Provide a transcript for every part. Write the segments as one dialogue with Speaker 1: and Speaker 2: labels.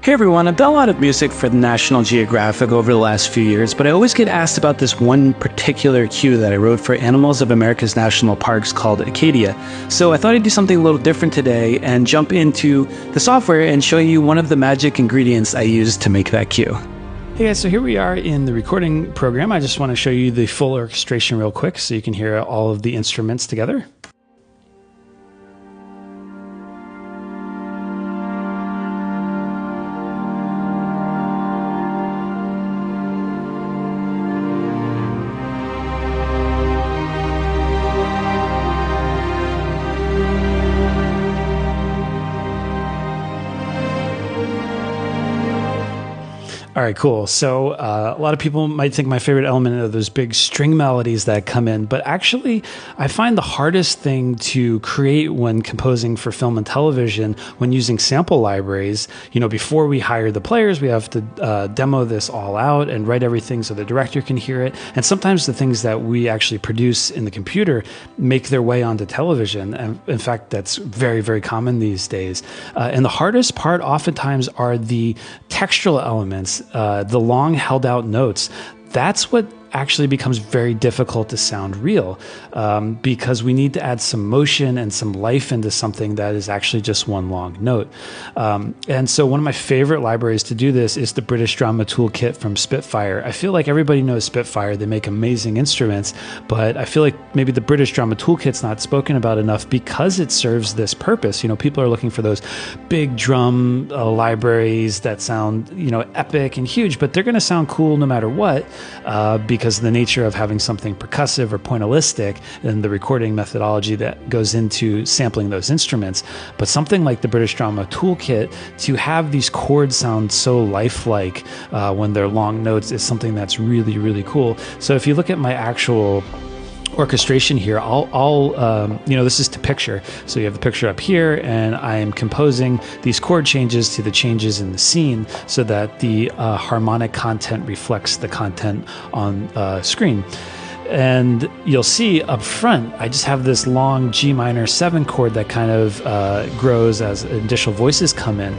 Speaker 1: Hey everyone, I've done a lot of music for the National Geographic over the last few years, but I always get asked about this one particular cue that I wrote for Animals of America's National Parks called a.k.a. So I thought I'd do something a little different today and jump into the software and show you one of the magic ingredients I used to make that cue. Hey guys, so here we are in the recording program. I just want to show you the full orchestration real quick so you can hear all of the instruments together. All right, cool. So a lot of people might think my favorite element are those big string melodies that come in, but actually I find the hardest thing to create when composing for film and television when using sample libraries. You know, before we hire the players, we have to demo this all out and write everything so the director can hear it. And sometimes the things that we actually produce in the computer make their way onto television. And in fact, that's very, very common these days. And the hardest part oftentimes are the textural elements. The long held out notes. That's what actually becomes very difficult to sound real because we need to add some motion and some life into something that is actually just one long note. And so one of my favorite libraries to do this is the British Drama Toolkit from Spitfire. I feel like everybody knows Spitfire. They make amazing instruments, but I feel like maybe the British Drama Toolkit's not spoken about enough because it serves this purpose. You know, people are looking for those big drum libraries that sound, you know, epic and huge, but they're going to sound cool no matter what because of the nature of having something percussive or pointillistic and the recording methodology that goes into sampling those instruments. But something like the British Drama Toolkit, to have these chords sound so lifelike when they're long notes is something that's really, really cool. So if you look at my actual orchestration here, you know, this is to picture. So you have the picture up here, and I am composing these chord changes to the changes in the scene so that the harmonic content reflects the content on screen. And you'll see up front, I just have this long G minor 7 chord that kind of grows as additional voices come in.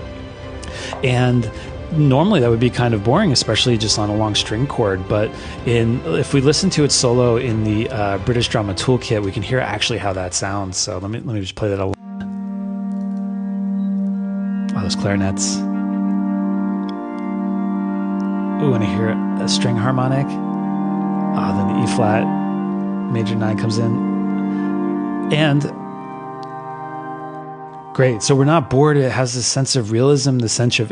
Speaker 1: And normally that would be kind of boring, especially just on a long string chord, but if we listen to it solo in the British Drama Toolkit, we can hear actually how that sounds. So let me just play that a little. Oh, those clarinets. Ooh, and I hear a string harmonic. Then the E flat major 9 comes in. And great. So we're not bored. It has this sense of realism, the sense of